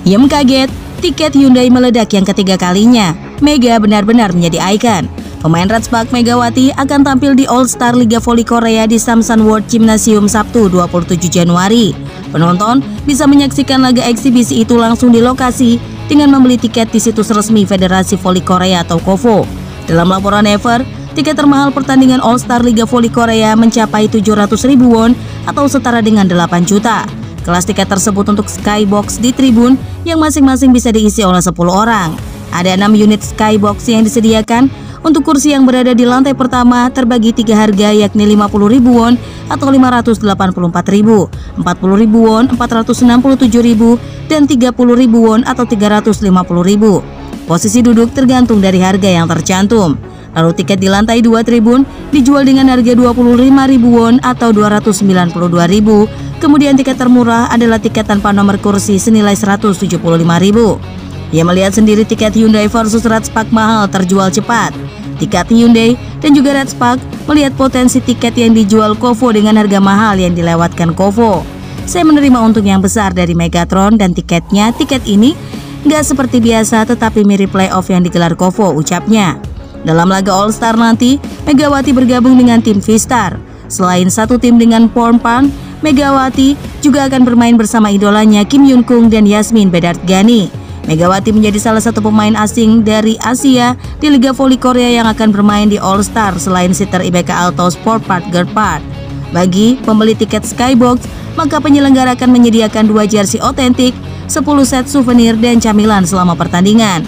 Yem kaget, tiket Hyundai meledak yang ketiga kalinya. Mega benar-benar menjadi ikon. Pemain Red Spark Megawati akan tampil di All Star Liga Voli Korea di Samsan World Gymnasium Sabtu 27 Januari. Penonton bisa menyaksikan laga eksibisi itu langsung di lokasi dengan membeli tiket di situs resmi Federasi Voli Korea atau KOVO. Dalam laporan Ever, tiket termahal pertandingan All Star Liga Voli Korea mencapai 700.000 won atau setara dengan 8 juta. Kelas tiket tersebut untuk skybox di tribun yang masing-masing bisa diisi oleh 10 orang. Ada 6 unit skybox yang disediakan. Untuk kursi yang berada di lantai pertama terbagi 3 harga, yakni 50.000 won atau 584.000, 40.000 won 467.000, dan 30.000 won atau 350.000. Posisi duduk tergantung dari harga yang tercantum. Lalu tiket di lantai 2 tribun dijual dengan harga 25.000 won atau 292.000. Kemudian tiket termurah adalah tiket tanpa nomor kursi senilai 175.000. Ia melihat sendiri tiket Hyundai versus Red Spark mahal terjual cepat. Tiket Hyundai dan juga Red Spark melihat potensi tiket yang dijual KOVO dengan harga mahal yang dilewatkan KOVO. Saya menerima untung yang besar dari Megatron dan tiketnya. Tiket ini nggak seperti biasa tetapi mirip playoff yang digelar KOVO, ucapnya. Dalam laga All Star nanti, Megawati bergabung dengan tim V-Star. Selain satu tim dengan Pornpan, Megawati juga akan bermain bersama idolanya Kim Yoon Kung dan Yasmin Bedard Ghani. Megawati menjadi salah satu pemain asing dari Asia di Liga Voli Korea yang akan bermain di All Star selain sitter IBK Alto Sport Park Girl Park. Bagi pembeli tiket Skybox, maka penyelenggara akan menyediakan 2 jersey otentik, 10 set souvenir dan camilan selama pertandingan.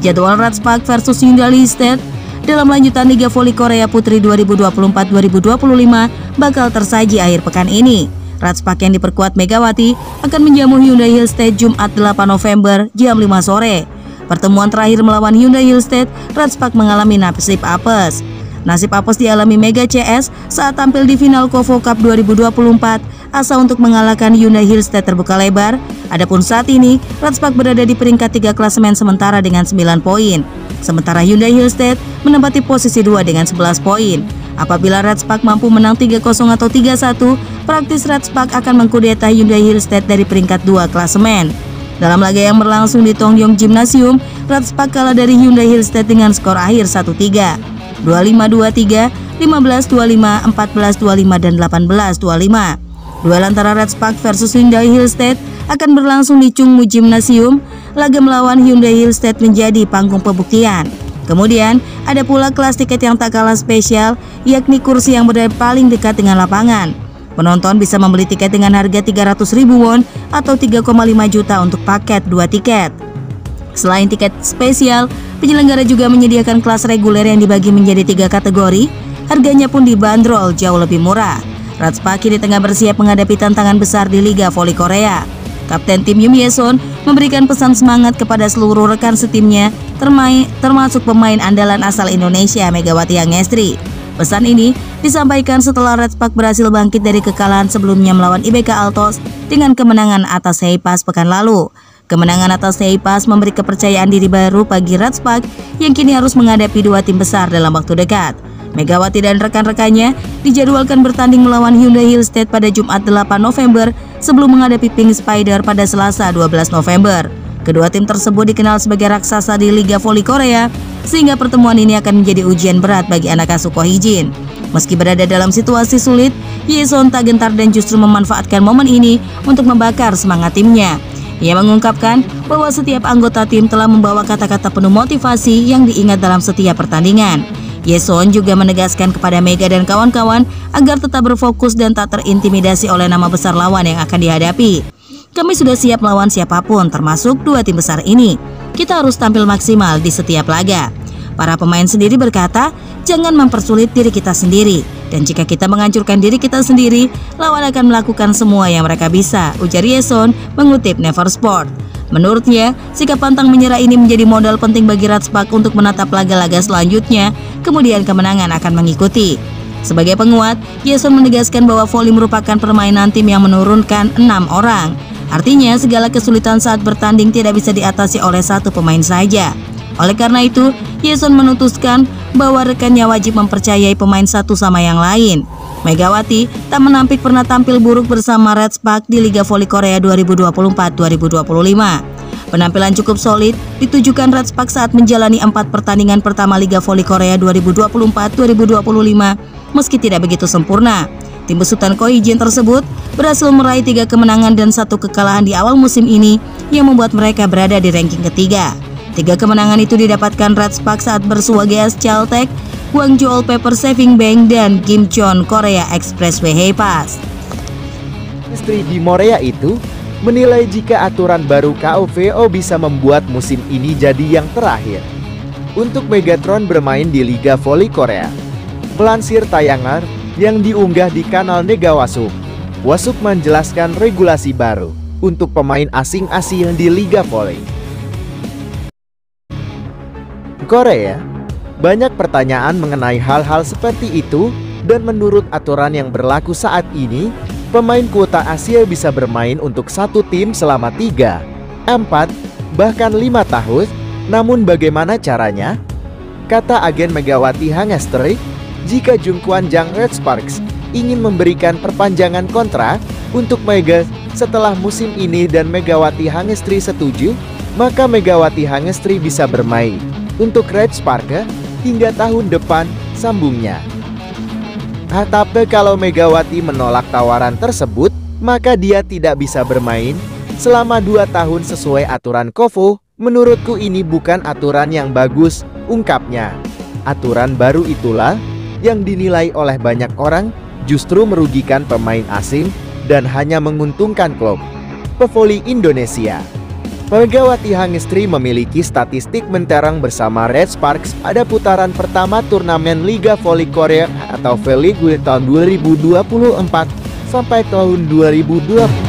Jadwal Red Spark versus Hyundai Hillstead dalam lanjutan Liga Voli Korea Putri 2024-2025 bakal tersaji akhir pekan ini. Red Spark yang diperkuat Megawati akan menjamu Hyundai Hillstead Jumat 8 November jam 5 sore. Pertemuan terakhir melawan Hyundai Hillstead, Red Spark mengalami nasib apes. Nasib apes dialami Mega CS saat tampil di final KOVO Cup 2024. Asa untuk mengalahkan Hyundai Hillstead terbuka lebar. Adapun saat ini, Red Spark berada di peringkat 3 klasemen sementara dengan 9 poin. Sementara Hyundai Hillstead menempati posisi 2 dengan 11 poin. Apabila Red Spark mampu menang 3-0 atau 3-1, praktis Red Spark akan mengkudeta Hyundai Hillstead dari peringkat 2 klasemen. Dalam laga yang berlangsung di Tongyong Gymnasium, Red Spark kalah dari Hyundai Hillstead dengan skor akhir 1-3, 25-23, 15-25, 14-25, dan 18-25. Duel antara Red Spark versus Hyundai Hillstead akan berlangsung di Chungmu Gymnasium. Laga melawan Hyundai Hillstead menjadi panggung pembuktian. Kemudian, ada pula kelas tiket yang tak kalah spesial, yakni kursi yang berada paling dekat dengan lapangan. Penonton bisa membeli tiket dengan harga 300.000 won atau 3,5 juta untuk paket 2 tiket. Selain tiket spesial, penyelenggara juga menyediakan kelas reguler yang dibagi menjadi 3 kategori. Harganya pun dibanderol jauh lebih murah. Red Spark kini tengah bersiap menghadapi tantangan besar di Liga Voli Korea. Kapten tim Yum Yeson memberikan pesan semangat kepada seluruh rekan setimnya, termasuk pemain andalan asal Indonesia Megawati Angestri. Pesan ini disampaikan setelah Red Spark berhasil bangkit dari kekalahan sebelumnya melawan IBK Altos dengan kemenangan atas Heipas pekan lalu. Kemenangan atas Heipas memberi kepercayaan diri baru bagi Red Spark yang kini harus menghadapi 2 tim besar dalam waktu dekat. Megawati dan rekan-rekannya dijadwalkan bertanding melawan Hyundai Hillstead pada Jumat 8 November sebelum menghadapi Pink Spider pada Selasa 12 November. Kedua tim tersebut dikenal sebagai raksasa di Liga Voli Korea, sehingga pertemuan ini akan menjadi ujian berat bagi anak asuh Ko Hee-jin. Meski berada dalam situasi sulit, Yeson tak gentar dan justru memanfaatkan momen ini untuk membakar semangat timnya. Ia mengungkapkan bahwa setiap anggota tim telah membawa kata-kata penuh motivasi yang diingat dalam setiap pertandingan. Yeson juga menegaskan kepada Mega dan kawan-kawan agar tetap berfokus dan tak terintimidasi oleh nama besar lawan yang akan dihadapi. Kami sudah siap melawan siapapun, termasuk 2 tim besar ini. Kita harus tampil maksimal di setiap laga. Para pemain sendiri berkata, jangan mempersulit diri kita sendiri. Dan jika kita menghancurkan diri kita sendiri, lawan akan melakukan semua yang mereka bisa, ujar Yeson mengutip Never Sport. Menurutnya, sikap pantang menyerah ini menjadi modal penting bagi Red Spark untuk menatap laga-laga selanjutnya, kemudian kemenangan akan mengikuti. Sebagai penguat, Yeson menegaskan bahwa voli merupakan permainan tim yang menurunkan 6 orang. Artinya, segala kesulitan saat bertanding tidak bisa diatasi oleh satu pemain saja. Oleh karena itu, Yeson memutuskan bahwa rekannya wajib mempercayai pemain satu sama yang lain. Megawati tak pernah tampil buruk bersama Red Spark di Liga Voli Korea 2024-2025. Penampilan cukup solid ditujukan Red Sparks saat menjalani 4 pertandingan pertama Liga Voli Korea 2024-2025 meski tidak begitu sempurna. Tim besutan Ko Hee-jin tersebut berhasil meraih 3 kemenangan dan 1 kekalahan di awal musim ini yang membuat mereka berada di ranking ketiga. 3 kemenangan itu didapatkan Red Sparks saat bersua GS Chaltech, Gwangju All Paper Saving Bank, dan Gimcheon Korea Expressway Haepas. Istri di Morea itu menilai jika aturan baru KOVO bisa membuat musim ini jadi yang terakhir untuk Megatron bermain di Liga Voli Korea. Melansir tayangan yang diunggah di kanal Negawasuk, Wasuk menjelaskan regulasi baru untuk pemain asing-asing di Liga Voli Korea. Banyak pertanyaan mengenai hal-hal seperti itu, dan menurut aturan yang berlaku saat ini, pemain kuota Asia bisa bermain untuk satu tim selama 3, 4, bahkan 5 tahun. Namun bagaimana caranya? Kata agen Megawati Hangestri, jika Jungkwan Jang Red Sparks ingin memberikan perpanjangan kontrak untuk Mega setelah musim ini dan Megawati Hangestri setuju, maka Megawati Hangestri bisa bermain untuk Red Sparks hingga tahun depan, sambungnya. Tapi kalau Megawati menolak tawaran tersebut, maka dia tidak bisa bermain selama 2 tahun sesuai aturan KOVO. Menurutku ini bukan aturan yang bagus, ungkapnya. Aturan baru itulah yang dinilai oleh banyak orang justru merugikan pemain asing dan hanya menguntungkan klub pevoli Indonesia. Megawati Hangestri memiliki statistik mentereng bersama Red Sparks pada putaran pertama turnamen Liga Voli Korea atau V-League tahun 2024 sampai tahun 2020.